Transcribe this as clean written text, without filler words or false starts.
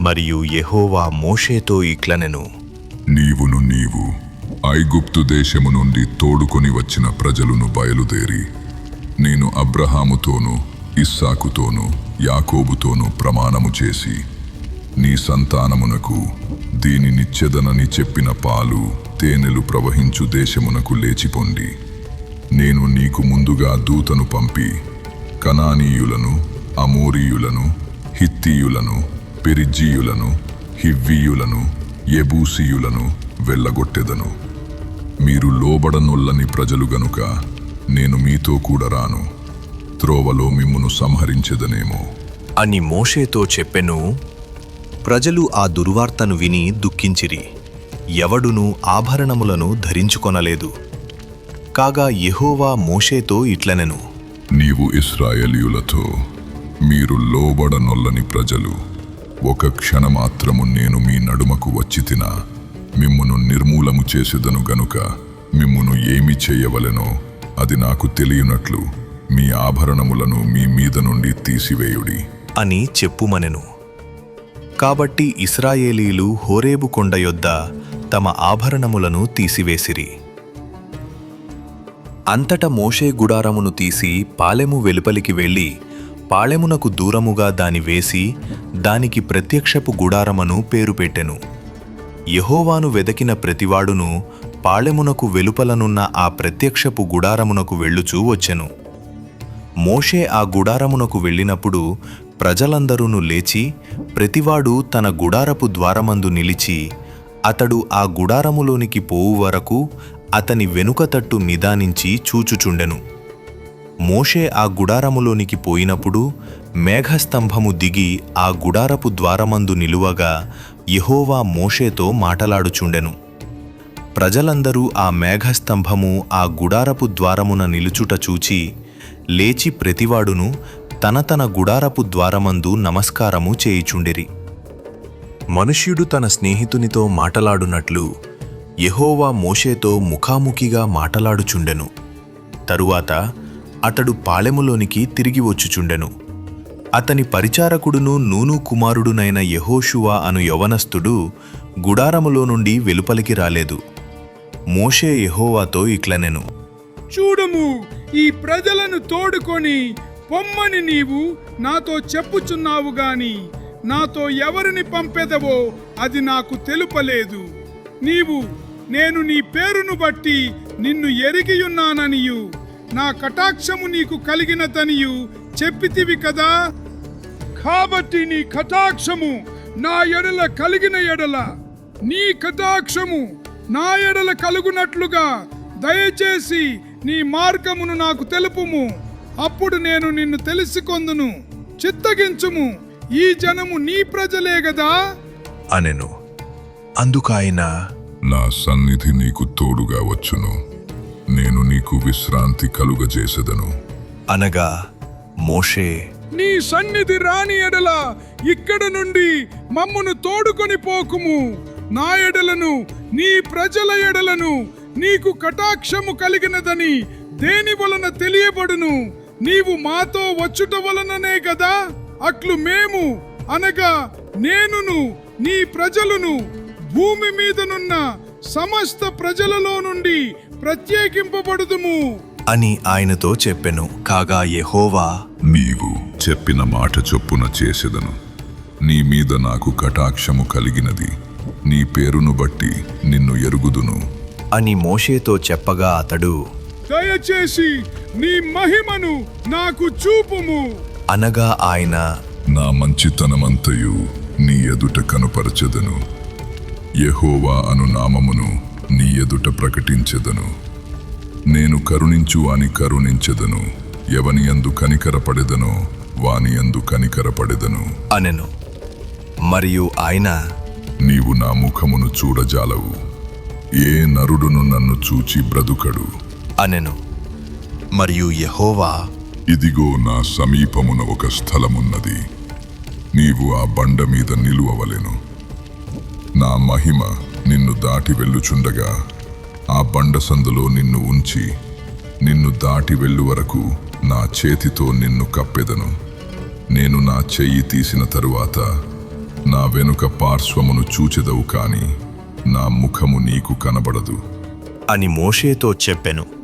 మరియు యెహోవా మోషేతో ఇట్లనెను, నీవు ఐగుప్తు దేశము నుండి తోడుకొని వచ్చిన ప్రజలను బయలుదేరి నేను అబ్రహాముతోనూ ఇస్సాకుతోనూ యాకోబుతోనూ ప్రమాణము చేసి నీ సంతానమునకు దీనినిచ్చెదనని చెప్పిన పాలు తేనెలు ప్రవహించు దేశమునకు లేచిపొండి. నేను నీకు ముందుగా దూతను పంపి కనానీయులను, అమోరీయులను, హిత్తీయులను, పెరిజ్జీయులను, హివ్వీయులను, యెబూసీయులను వెళ్ళగొట్టెదను. మీరు లోబడనొల్లని ప్రజలు గనుక నేను మీతో కూడా రాను, త్రోవలో మిమ్మును సంహరించెదనేమో అని మోషేతో చెప్పెను. ప్రజలు ఆ దుర్వార్తను విని దుఃఖించిరి. ఎవడునూ ఆభరణములను ధరించుకొనలేదు. కాగా యెహోవా మోషేతో ఇట్లనెను, నీవు ఇశ్రాయేలీయులతో, మీరు లోబడనొల్లని ప్రజలు, ఒక క్షణమాత్రము నేను మీ నడుమకు వచ్చితినా మిమ్మును నిర్మూలము చేసెదను గనుక మిమ్మును ఏమి చేయవలెనో అది నాకు తెలియనట్లు మీ ఆభరణములను మీ మీద నుండి తీసివేయుడి అని చెప్పుమనెను. కాబట్టి ఇశ్రాయేలీలు హోరేబు కొండ యొద్ద తమ ఆభరణములను తీసివేసిరి. అంతట మోషే గుడారమును తీసి పాలెము వెలుపలికి వెళ్ళి పాళెమునకు దూరముగా దాని వేసి దానికి ప్రత్యక్షపు గుడారమను పేరు పెట్టెను. యెహోవాను వెదకిన ప్రతివాడును పాళెమునకు వెలుపలనున్న ఆ ప్రత్యక్షపు గుడారమునకు వెళ్ళుచూ వచ్చెను. మోషే ఆ గుడారమునకు వెళ్ళినప్పుడు ప్రజలందరూను లేచి ప్రతివాడు తన గుడారపు ద్వారమందు నిలిచి అతడు ఆ గుడారములోనికి పోవు వరకు అతని వెనుక తట్టు నిదానించి చూచుచుండెను. మోషే ఆ గుడారములోనికి పోయినప్పుడు మేఘస్తంభము దిగి ఆ గుడారపు ద్వారమందు నిలువగా యెహోవా మోషేతో మాటలాడుచుండెను. ప్రజలందరూ ఆ మేఘస్తంభము ఆ గుడారపు ద్వారమున నిలుచుట చూచి లేచి ప్రతివాడును తన తన గుడారపు ద్వారమందు నమస్కారము చేయుచుండిరి. మనుష్యుడు తన స్నేహితునితో మాటలాడునట్లు యెహోవా మోషేతో ముఖాముఖిగా మాటలాడుచుండెను. తరువాత అతడు పాళెములోనికి తిరిగి వచ్చుచుండెను. అతని పరిచారకుడును నూను కుమారుడునైన యెహోషువ అను యవనస్తుడు గుడారములో నుండి వెలుపలికి రాలేదు. మోషే యెహోవాతో ఇట్లనెను, చూడుము, ఈ ప్రజలను తోడుకొని పొమ్మని నీవు నాతో చెప్పుచున్నావు గాని నాతో ఎవరిని పంపెదవో అది నాకు తెలుపలేదు. నేను నీ పేరును బట్టి నిన్ను ఎరిగియున్నాననియు నా కటాక్షము నీకు కలిగినదనియు చెప్పితివి కదా. కాబట్టి నీ కటాక్షము నా ఎడల కలిగిన ఎడల, నీ కటాక్షము నా ఎడల కలుగునట్లుగా దయచేసి నీ మార్గమును నాకు తెలుపుము. అప్పుడు నేను నిన్ను తెలుసుకొందును. చిత్తగించుము, ఈ జనము నీ ప్రజలే గదా అనెను. అందుకాయన, నా సన్నిధి నీకు తోడుగా వచ్చును, నేను నీకు విశ్రాంతి కలుగజేసెదను అనగా మోషే, నీ సన్నిధి రాని ఎడల ఇక్కడ నుండి మమ్మును తోడుకొని పోకుము. నా ఎడలను నీ ప్రజల ఎడలను నీకు కటాక్షము కలిగినదని దేని వలన తెలియబడును? నీవు మాతో వచ్చుట వలననే గదా. అట్లు మేము అనగా నేనును నీ ప్రజలును భూమి మీదనున్న సమస్త ప్రజలలో నుండి ప్రత్యేకింపబడుదుము అని ఆయనతో చెప్పెను. కాగా యెహోవా, నీవు చెప్పిన మాట చొప్పున చేసెదను. నీ మీద నాకు కటాక్షము కలిగినది, నీ పేరును బట్టి నిన్ను ఎరుగుదును అని మోషేతో చెప్పగా అతడు, దయచేసి నీ మహిమను నాకు చూపుము అనగా ఆయన, నా మంచితనమంతయు నీ ఎదుట కనుపరచెదను, యెహోవా అను నామమును నీ ఎదుట ప్రకటించెదను. నేను కరుణించు అని కరుణించెదను, ఎవని యందు కనికరపడెదనో వాని యందు కనికరపడెదను అనెను. మరియు ఆయన, నీవు నా ముఖమును చూడజాలవు, ఏ నరుడును నన్ను చూచి బ్రతుకడు అనెను. మరియు యెహోవా, ఇదిగో నా సమీపమున ఒక స్థలమున్నది, నీవు ఆ బండ మీద నిలువవలెను. నా మహిమ నిన్ను దాటి వెళ్ళుచుండగా ఆ బండ సందులో నిన్ను ఉంచి నిన్ను దాటి వెళ్ళు వరకు నా చేతితో నిన్ను కప్పెదను. నేను నా చెయ్యి తీసిన తరువాత నా వెనుక పార్శ్వమును చూచెదవు కాని నా ముఖము నీకు కనబడదు. అని మోషేతో చెప్పెను.